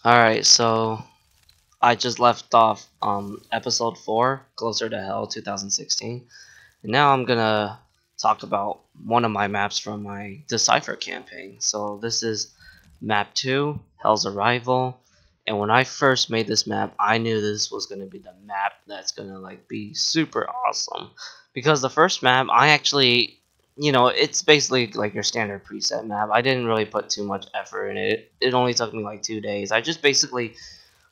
Alright, so I just left off episode 4, Closer to Hell 2016. And now I'm gonna talk about one of my maps from my Decipher campaign. So this is map 2, Hell's Arrival. And when I first made this map, I knew this was gonna be the map that's gonna be super awesome. Because the first map, I actually it's basically like your standard preset map. I didn't really put too much effort in it. It only took me like 2 days. I just basically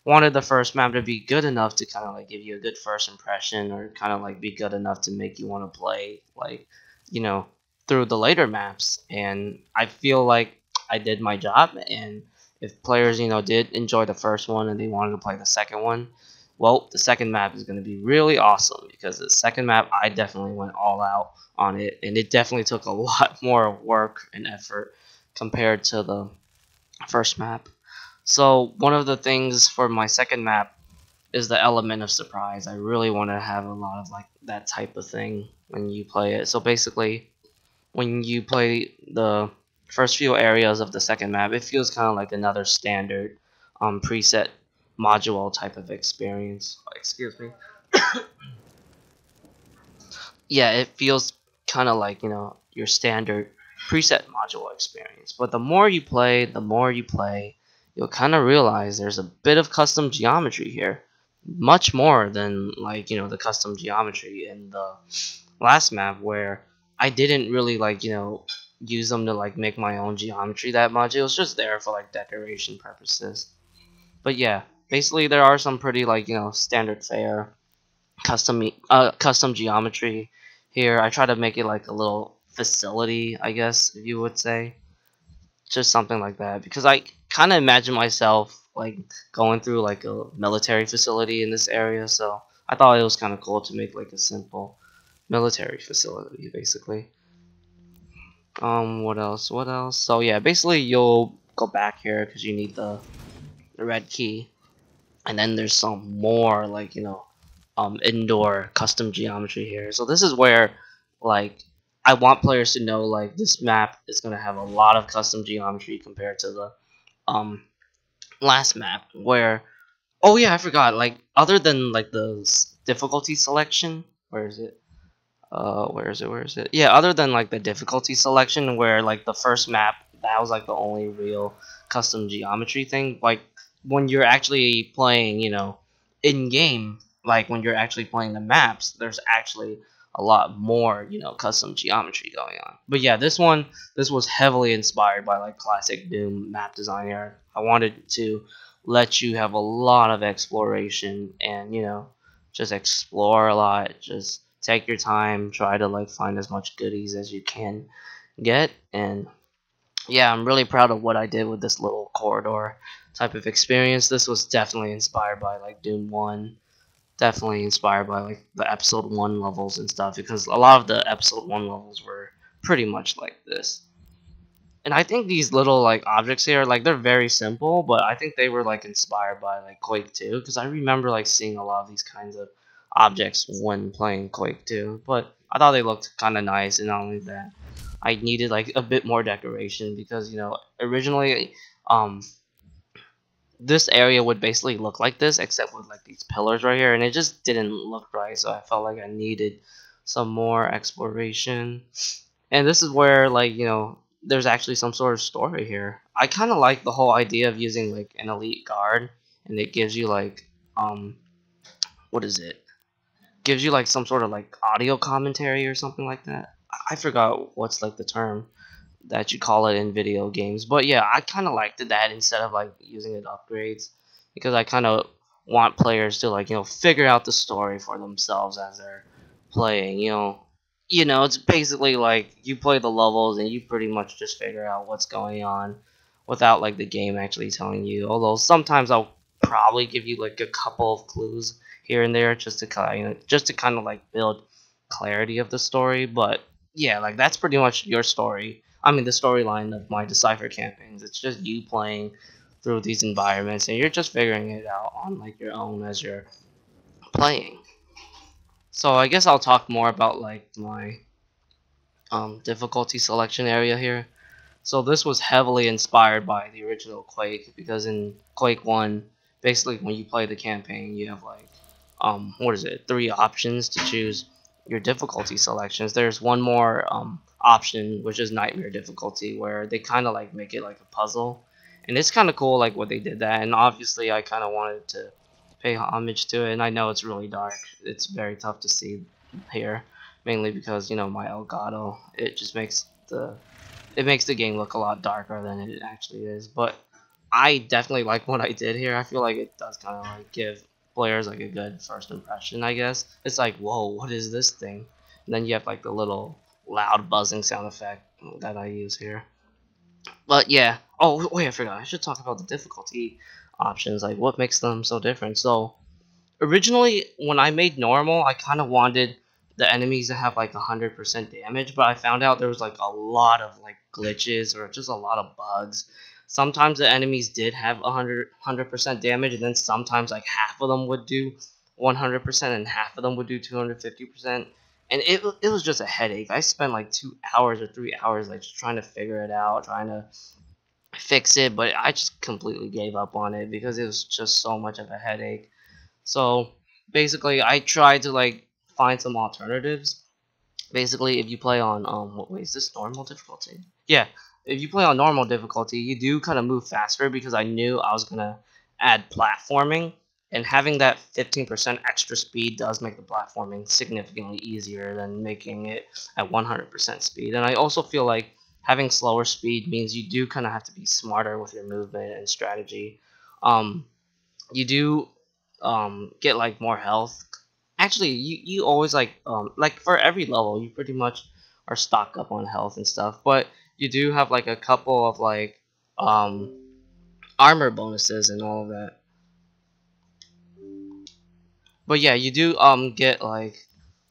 wanted the first map to be good enough to kind of give you a good first impression, or kind of be good enough to make you want to play you know through the later maps. And I feel like I did my job. And if players did enjoy the first one and they wanted to play the second one, well, the second map is going to be really awesome, because the second map I definitely went all out on it, and it definitely took a lot more work and effort compared to the first map. So one of the things for my second map is the element of surprise. I really want to have a lot of that type of thing when you play it. So basically, when you play the first few areas of the second map, it feels kind of like another standard preset module type of experience. Excuse me. Yeah, it feels kind of like your standard preset module experience. But the more you play, you'll kind of realize there's a bit of custom geometry here, much more than the custom geometry in the last map, where I didn't really use them to make my own geometry that much. It was just there for decoration purposes. But yeah, basically there are some pretty standard fare custom geometry here. I try to make it like a little facility, I guess if you would say, just something like that, because I kind of imagine myself going through a military facility in this area. So I thought it was kind of cool to make a simple military facility, basically. What else? So yeah, basically you'll go back here because you need the red key. And then there's some more indoor custom geometry here. So this is where like I want players to know this map is going to have a lot of custom geometry compared to the um last map, where, oh yeah, I forgot, other than the difficulty selection. Where is it? Yeah, other than the difficulty selection, where the first map, that was the only real custom geometry thing. When you're actually playing, in game, when you're actually playing the maps, there's actually a lot more, custom geometry going on. But yeah, this was heavily inspired by classic Doom map design here. I wanted to let you have a lot of exploration, and just explore a lot. Just take your time, try to find as much goodies as you can get. And yeah, I'm really proud of what I did with this little corridor type of experience. This was definitely inspired by Doom 1, definitely inspired by the episode 1 levels and stuff, because a lot of the episode 1 levels were pretty much like this. And I think these little objects here, they're very simple, but I think they were inspired by Quake 2, because I remember seeing a lot of these kinds of objects when playing Quake 2. But I thought they looked kind of nice. And not only that, I needed a bit more decoration, because originally this area would basically look like this, except with these pillars right here, and it just didn't look right. So I felt like I needed some more exploration. And this is where there's actually some sort of story here. I kind of like the whole idea of using an elite guard, and it gives you um what is it? Gives you some sort of audio commentary or something like that. I forgot what's the term that you call it in video games. But yeah, I kind of liked that instead of using it upgrades, because I kind of want players to figure out the story for themselves as they're playing. It's basically you play the levels and you pretty much just figure out what's going on without the game actually telling you. Although sometimes I'll probably give you a couple of clues here and there, just to kind of build clarity of the story. But yeah, that's pretty much your story. I mean, the storyline of my Decipher campaigns. It's just you playing through these environments, and you're just figuring it out on your own as you're playing. So I guess I'll talk more about my difficulty selection area here. So this was heavily inspired by the original Quake, because in Quake 1, basically when you play the campaign, you have like what is it, three options to choose your difficulty selections. There's one more option, which is nightmare difficulty, where they kind of like make it like a puzzle, and it's kind of cool like what they did that. And obviously I kind of wanted to pay homage to it, and I know it's really dark. It's very tough to see here, mainly because my Elgato, it just makes the game look a lot darker than it actually is. But I definitely like what I did here. I feel like it does kind of like give players like a good first impression, I guess. It's like, whoa, what is this thing? And then you have like the little loud buzzing sound effect that I use here. But yeah. Oh wait, I forgot. I should talk about the difficulty options, like what makes them so different. So originally, when I made normal, I kind of wanted the enemies to have like 100% damage, but I found out there was like a lot of like glitches or just a lot of bugs. Sometimes the enemies did have 100% damage, and then sometimes like half of them would do 100% and half of them would do 250%. And it was just a headache. I spent like 2 hours or 3 hours like just trying to figure it out, trying to fix it, but I just completely gave up on it because it was just so much of a headache. So basically, I tried to like find some alternatives. Basically, if you play on what wait, is this normal difficulty? Yeah, if you play on normal difficulty, you do kind of move faster, because I knew I was gonna add platforming, and having that 15% extra speed does make the platforming significantly easier than making it at 100% speed. And I also feel like having slower speed means you do kind of have to be smarter with your movement and strategy. Um, you do get like more health. Actually, you always like for every level you pretty much are stocked up on health and stuff, but you do have like a couple of like um armor bonuses and all of that. But yeah, you do get like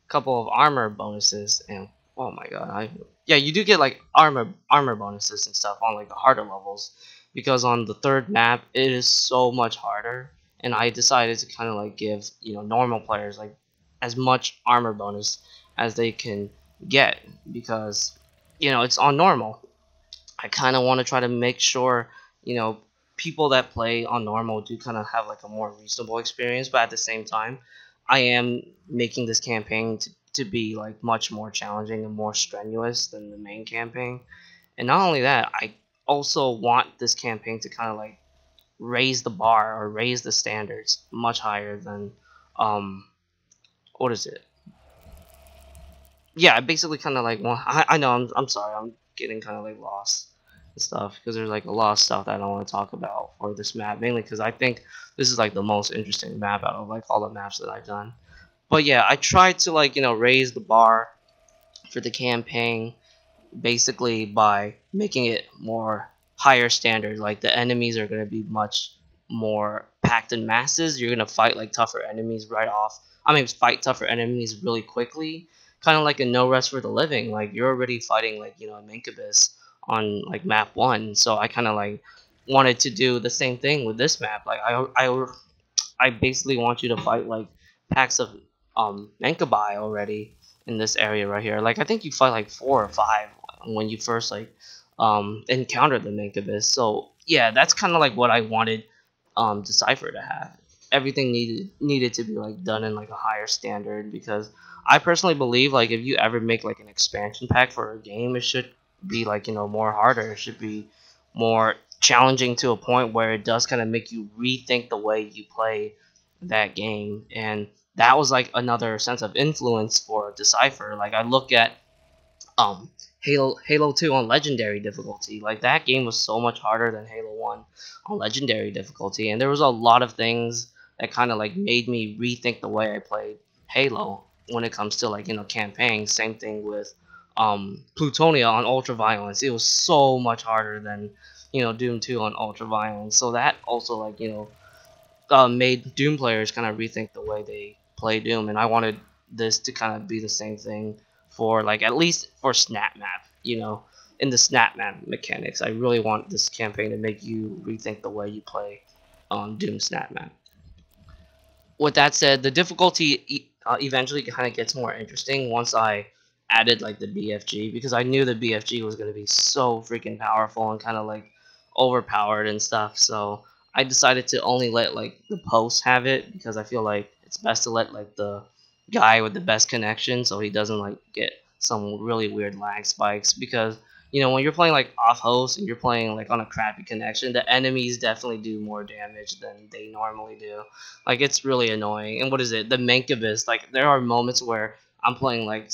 couple of armor bonuses, and oh my god, I yeah, you do get like armor bonuses and stuff on like the harder levels, because on the third map it is so much harder, and I decided to kind of like give normal players like as much armor bonus as they can get, because it's on normal. I kind of want to try to make sure, you know, people that play on normal do kind of have like a more reasonable experience, but at the same time, I am making this campaign to be like much more challenging and more strenuous than the main campaign. And not only that, I also want this campaign to kind of like raise the bar or raise the standards much higher than um what is it? Yeah, I basically kind of like want. I know I'm sorry, I'm getting kind of like lost and stuff, because there's like a lot of stuff that I want to talk about for this map, mainly because I think this is like the most interesting map out of like all the maps that I've done. But yeah, I tried to like raise the bar for the campaign, basically by making it more higher standard. Like the enemies are going to be much more packed in masses. You're going to fight like tougher enemies right off. I mean, fight tougher enemies really quickly, kind of like a No Rest for the Living. Like you're already fighting like a Mancubus on like map one. So I kind of like wanted to do the same thing with this map. Like I basically want you to fight like packs of Mankabai already in this area right here. Like I think you fight like 4 or 5 when you first like encounter the Mancubus. So yeah, that's kind of like what I wanted Decipher to have. Everything needed to be like done in like a higher standard, because I personally believe like if you ever make like an expansion pack for a game, it should be like more harder. It should be more challenging to a point where it does kind of make you rethink the way you play that game. And that was like another sense of influence for Decipher. Like I look at um Halo 2 on legendary difficulty. Like that game was so much harder than Halo 1 on legendary difficulty, and there was a lot of things that kind of like made me rethink the way I played Halo when it comes to like campaign. Same thing with Plutonia on ultra violence. It was so much harder than Doom 2 on ultra violence. So that also like made Doom players kind of rethink the way they play Doom, and I wanted this to kind of be the same thing for like at least for SnapMap. In the SnapMap mechanics, I really want this campaign to make you rethink the way you play on Doom SnapMap. With that said, the difficulty eventually kind of gets more interesting once I added like the BFG because I knew the BFG was going to be so freaking powerful and kind of like overpowered and stuff. So I decided to only let like the post have it because I feel like it's best to let like the guy with the best connection so he doesn't like get some really weird lag spikes because when you're playing like off host and you're playing like on a crappy connection, the enemies definitely do more damage than they normally do. Like it's really annoying. And what is it? The Mancubus. Like there are moments where I'm playing like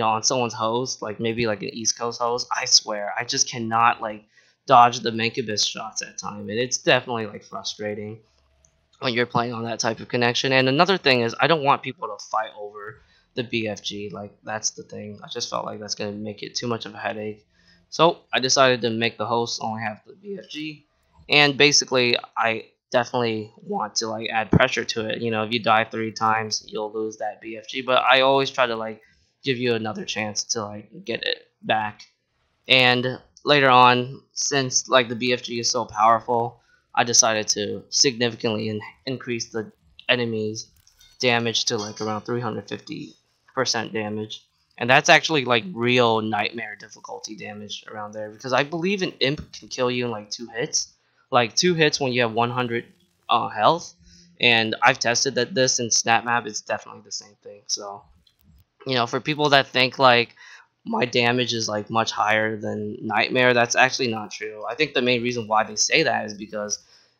on someone's host, like maybe like an East Coast host. I swear, I just cannot like dodge the Mancubus shots at time, and it's definitely like frustrating when you're playing on that type of connection. And another thing is, I don't want people to fight over the BFG. Like that's the thing. I just felt like that's gonna make it too much of a headache. So I decided to make the host only have the BFG, and basically I definitely want to like add pressure to it. If you die 3 times, you'll lose that BFG. But I always try to like give you another chance to like get it back. And later on, since like the BFG is so powerful, I decided to significantly increase the enemy's damage to like around 350% damage. And that's actually like real nightmare difficulty damage around there because I believe an imp can kill you in like 2 hits. Like 2 hits when you have 100 health. And I've tested that this in SnapMap is definitely the same thing. So for people that think like my damage is like much higher than Nightmare, that's actually not true. I think the main reason why they say that is because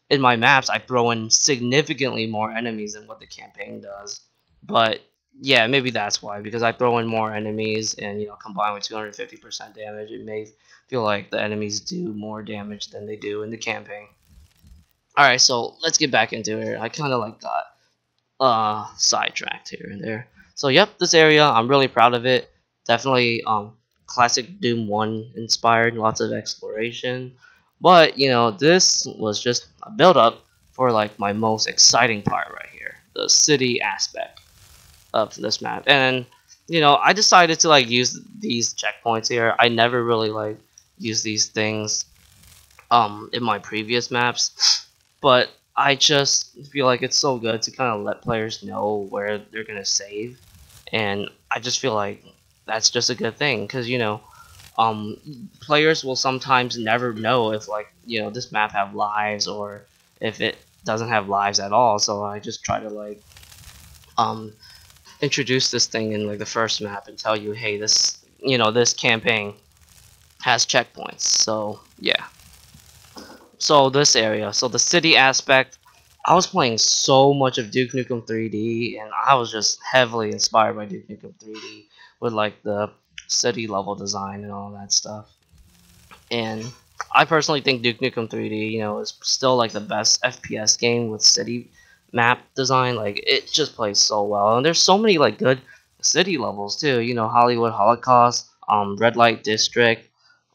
in my maps I throw in significantly more enemies than what the campaign does. But yeah, maybe that's why, because I throw in more enemies and combined with 250% damage, it may feel like the enemies do more damage than they do in the campaign. Alright, so let's get back into it. I kind of like got sidetracked here and there. So yep, this area I'm really proud of it. Definitely classic Doom 1 inspired, lots of exploration. But this was just a build up for like my most exciting part right here, the city aspect of this map. And I decided to like use these checkpoints here. I never really like use these things in my previous maps, but I just feel like it's so good to kind of let players know where they're gonna save, and I just feel like that's just a good thing because players will sometimes never know if like this map have lives or if it doesn't have lives at all. So I just try to like um introduce this thing in like the first map and tell you, hey, this campaign has checkpoints. So yeah. So this area, so the city aspect, I was playing so much of Duke Nukem 3D, and I was just heavily inspired by Duke Nukem 3D with like the city level design and all that stuff. And I personally think Duke Nukem 3D, is still like the best FPS game with city map design. Like it just plays so well, and there's so many like good city levels too. Hollywood Holocaust, Red Light District.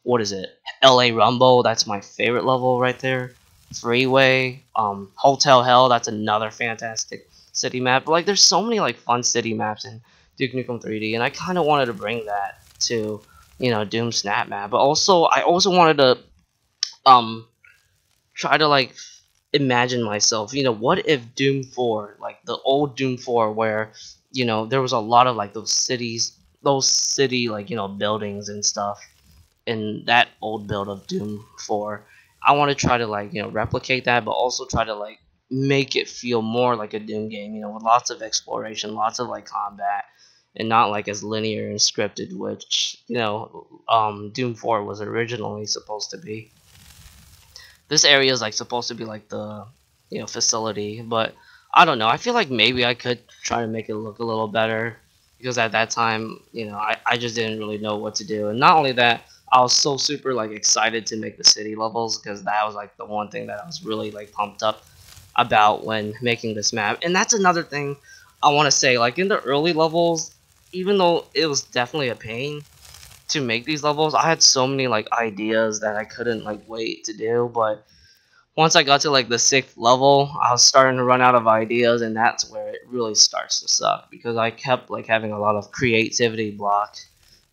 What is it? LA Rumble. That's my favorite level right there. Freeway, Hotel Hell. That's another fantastic city map. But like, there's so many like fun city maps in Duke Nukem 3D, and I kind of wanted to bring that to Doom Snap Map. But I also wanted to um try to like imagine myself. What if Doom 4, like the old Doom 4, where there was a lot of like those city like buildings and stuff in that old build of Doom 4. I want to try to like replicate that, but also try to like make it feel more like a Doom game. With lots of exploration, lots of like combat, and not like as linear and scripted, which Doom 4 was originally supposed to be. This area is like supposed to be like the facility, but I don't know. I feel like maybe I could try to make it look a little better because at that time, I just didn't really know what to do. And not only that, I was so super like excited to make the city levels because that was like the one thing that I was really like pumped up about when making this map. And that's another thing I want to say, like in the early levels, even though it was definitely a pain to make these levels, I had so many like ideas that I couldn't like wait to do. But once I got to like the 6th level, I was starting to run out of ideas, and that's where it really starts to suck because I kept like having a lot of creativity block.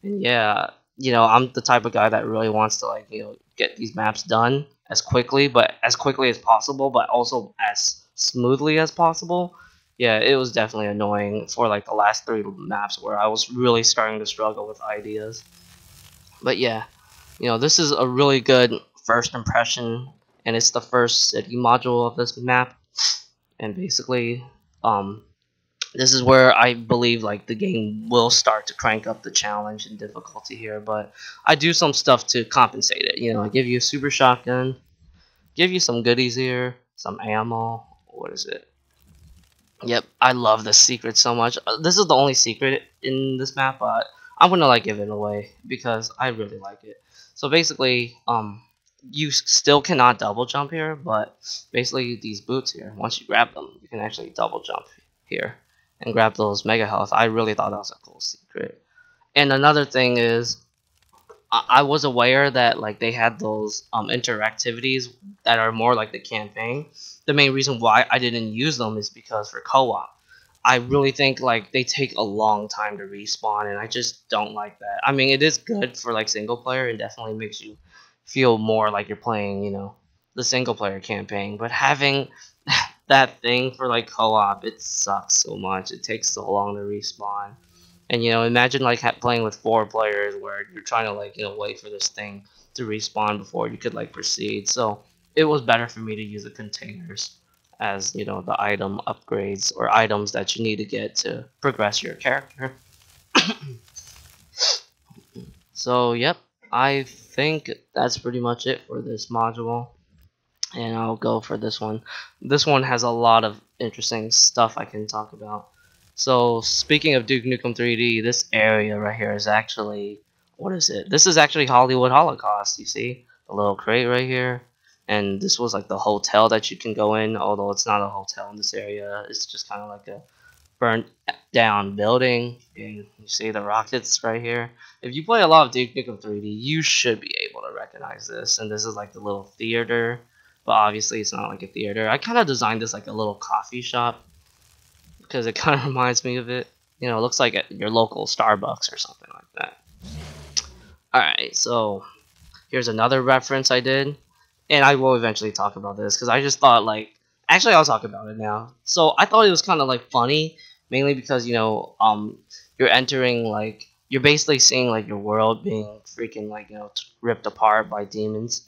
And yeah, I'm the type of guy that really wants to like get these maps done as quickly as possible, but also as smoothly as possible. yeah, it was definitely annoying for like the last 3 maps where I was really starting to struggle with ideas. But yeah, this is a really good first impression, and it's the first city module of this map. And basically, um, this is where I believe like the game will start to crank up the challenge and difficulty here. But I do some stuff to compensate it. I give you a super shotgun, give you some goodies here, some ammo. What is it? Yep, I love this secret so much. This is the only secret in this map, but I'm gonna like give it away because I really like it. So basically, you still cannot double jump here, but basically these boots here, once you grab them, you can actually double jump here and grab those mega health. I really thought that was a cool secret. And another thing is, I was aware that like they had those interactivities that are more like the campaign. The main reason why I didn't use them is because for co-op, I really think like they take a long time to respawn, and I just don't like that. I mean, it is good for like single player, and definitely makes you feel more like you're playing, the single player campaign. But having that thing for like co-op, it sucks so much. It takes so long to respawn. And imagine like playing with 4 players where you're trying to like wait for this thing to respawn before you could like proceed. So it was better for me to use the containers as the item upgrades or items that you need to get to progress your character. So yep, I think that's pretty much it for this module. And I'll go for this one. This one has a lot of interesting stuff I can talk about. So speaking of Duke Nukem 3D, this area right here is actually, what is it? This is actually Hollywood Holocaust. You see the little crate right here, and this was like the hotel that you can go in. Although it's not a hotel in this area, it's just kind of like a burnt down building. And you see the rockets right here. If you play a lot of Duke Nukem 3D, you should be able to recognize this. And this is like the little theater, but obviously it's not like a theater. I kind of designed this like a little coffee shop because it kind of reminds me of it. It looks like at your local Starbucks or something like that. Alright, so here's another reference I did, and I will eventually talk about this because I just thought like, actually I'll talk about it now. So I thought it was kind of like funny, mainly because you're entering like, you're basically seeing like your world being freaking like ripped apart by demons,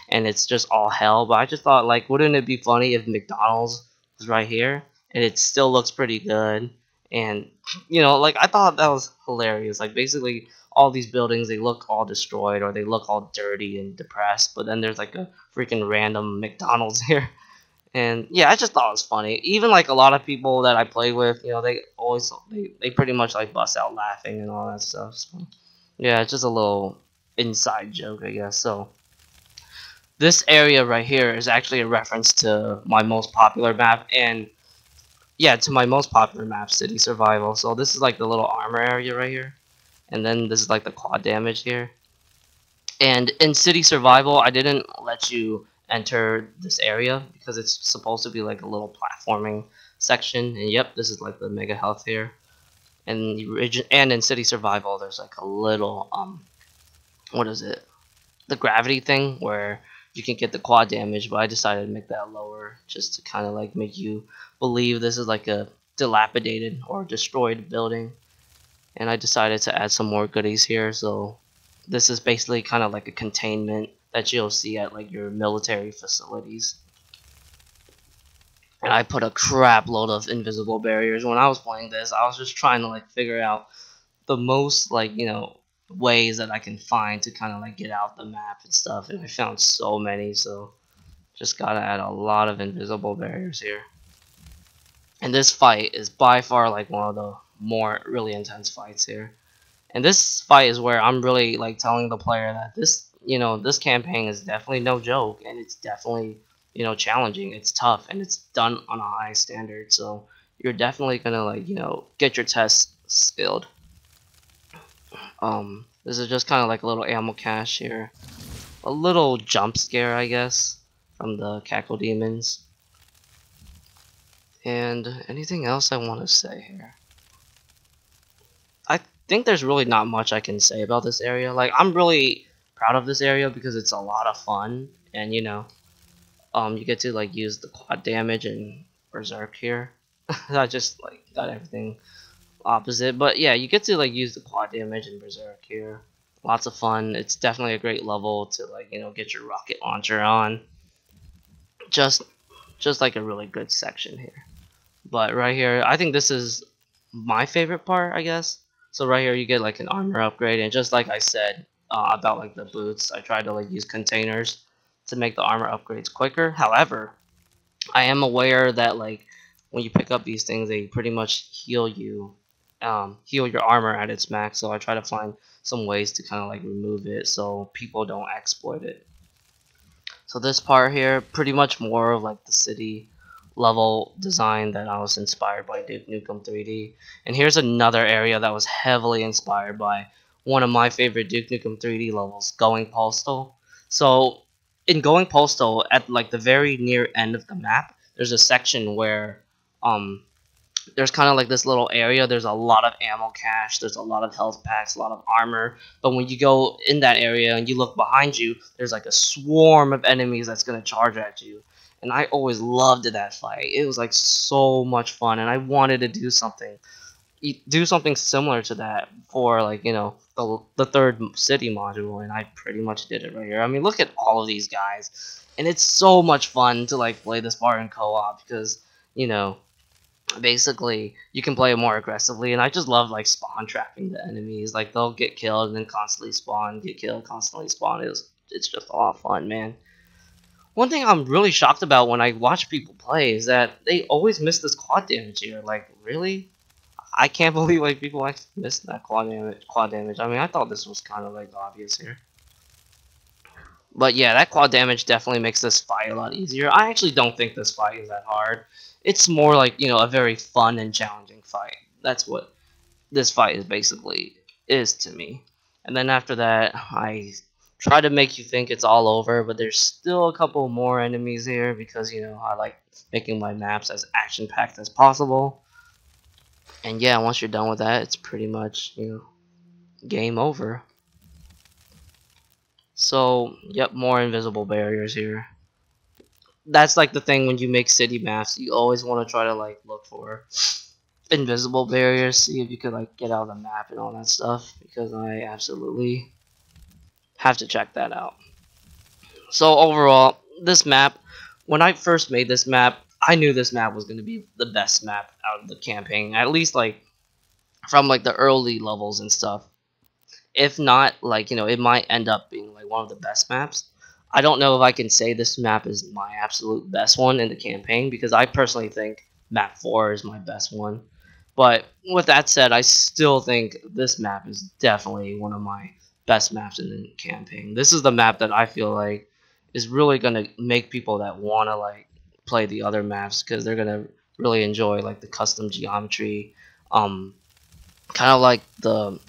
and it's just all hell. But I just thought like, wouldn't it be funny if McDonald's was right here and it still looks pretty good? And like I thought that was hilarious. Like basically all these buildings, they look all destroyed or they look all dirty and depressed, but then there's like a freaking random McDonald's here. And yeah, I just thought it was funny. Even like a lot of people that I play with, they pretty much like bust out laughing and all that stuff. So yeah, it's just a little inside joke, I guess. So this area right here is actually a reference to my most popular map, and yeah, to my most popular map, City Survival. So this is like the little armor area right here, and then this is like the quad damage here. And in City Survival, I didn't let you enter this area because it's supposed to be like a little platforming section. And yep, this is like the mega health here. And in City Survival, there's like a little what is it? The gravity thing where you can get the quad damage, but I decided to make that lower just to kind of like make you believe this is like a dilapidated or destroyed building. And I decided to add some more goodies here. So this is basically kind of like a containment that you'll see at like your military facilities. And I put a crap load of invisible barriers. When I was playing this, I was just trying to like figure out the most like ways that I can find to kind of like get out the map and stuff, and I found so many. So just gotta add a lot of invisible barriers here. And this fight is by far like one of the more really intense fights here. And this fight is where I'm really like telling the player that this campaign is definitely no joke, and it's definitely challenging. It's tough, and it's done on a high standard. So you're definitely gonna like get your tests skilled. This is just kind of like a little ammo cache here, a little jump scare, I guess, from the cackle demons. And anything else I want to say here? I think there's really not much I can say about this area. Like, I'm really proud of this area because it's a lot of fun, and you get to like use the quad damage and berserk here. I just like got everything opposite. But yeah, you get to like use the quad damage in Berserk here. Lots of fun. It's definitely a great level to like get your rocket launcher on. Just just like a really good section here. But right here, I think this is my favorite part, I guess. So right here, you get like an armor upgrade, and just like I said about like the boots, I tried to like use containers to make the armor upgrades quicker. However, I am aware that like when you pick up these things, they pretty much heal your armor at its max. So I try to find some ways to kind of like remove it so people don't exploit it. So this part here, pretty much more of like the city level design that I was inspired by Duke Nukem 3D. And here's another area that was heavily inspired by one of my favorite Duke Nukem 3D levels, Going Postal. So in Going Postal, at like the very near end of the map, there's a section where um there's kind of like this little area. There's a lot of ammo cache. There's a lot of health packs, a lot of armor. But when you go in that area and you look behind you, there's like a swarm of enemies that's gonna charge at you. And I always loved that fight. It was like so much fun, and I wanted to do something similar to that for like the third city module, and I pretty much did it right here. I mean, look at all of these guys, and it's so much fun to like play this part in co-op because you know basically you can play it more aggressively, and I just love like spawn trapping the enemies. Like they'll get killed and then constantly spawn, get killed, constantly spawn. It's just a lot of fun, man. One thing I'm really shocked about when I watch people play is that they always miss this quad damage here. Like really, I can't believe like people actually missed that quad damage. I mean, I thought this was kind of like obvious here. But yeah, that quad damage definitely makes this fight a lot easier. I actually don't think this fight is that hard. It's more like, a very fun and challenging fight. That's what this fight is basically is to me. And then after that, I try to make you think it's all over, but there's still a couple more enemies here because, I like making my maps as action-packed as possible. And yeah, once you're done with that, it's pretty much, game over. So, yep, more invisible barriers here. That's like the thing when you make city maps, you always want to try to like look for invisible barriers, see if you could like get out of the map and all that stuff, because I absolutely have to check that out. So overall, this map, when I first made this map, I knew this map was going to be the best map out of the campaign, at least like from like the early levels and stuff. If not, like, it might end up being like one of the best maps. I don't know if I can say this map is my absolute best one in the campaign because I personally think map 4 is my best one. But with that said, I still think this map is definitely one of my best maps in the campaign. This is the map that I feel like is really going to make people that want to like play the other maps because they're going to really enjoy like the custom geometry, kind of like the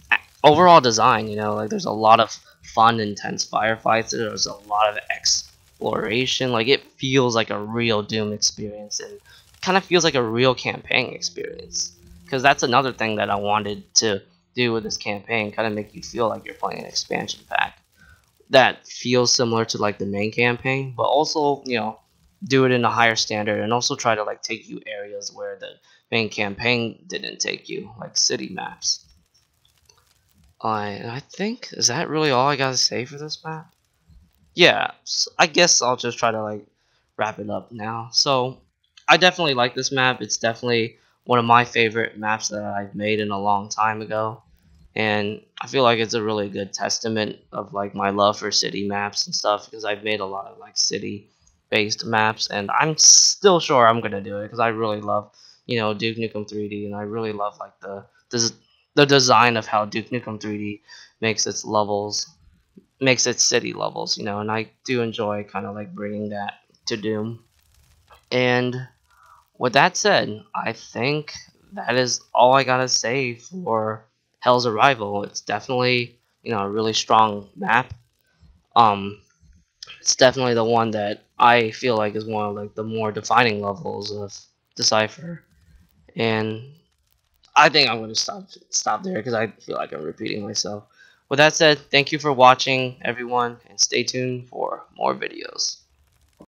overall design, like there's a lot of fun, intense firefights. There's a lot of exploration. Like it feels like a real Doom experience, and kind of feels like a real campaign experience. Because that's another thing that I wanted to do with this campaign, kind of make you feel like you're playing an expansion pack that feels similar to like the main campaign, but also do it in a higher standard, and also try to like take you areas where the main campaign didn't take you, like city maps. I think, is that really all I gotta say for this map? Yeah, I guess I'll just try to like wrap it up now. So I definitely like this map. It's definitely one of my favorite maps that I've made in a long time ago, and I feel like it's a really good testament of like my love for city maps and stuff, because I've made a lot of like city based maps, and I'm still sure I'm gonna do it because I really love Duke Nukem 3D, and I really love like the design of how Duke Nukem 3D makes its levels, makes its city levels, and I do enjoy kind of like bringing that to Doom. And with that said, I think that is all I gotta say for Hell's Arrival. It's definitely a really strong map. Um, it's definitely the one that I feel like is one of like the more defining levels of Decipher, and I think I'm going to stop there because I feel like I'm repeating myself. With that said, thank you for watching, everyone, and stay tuned for more videos.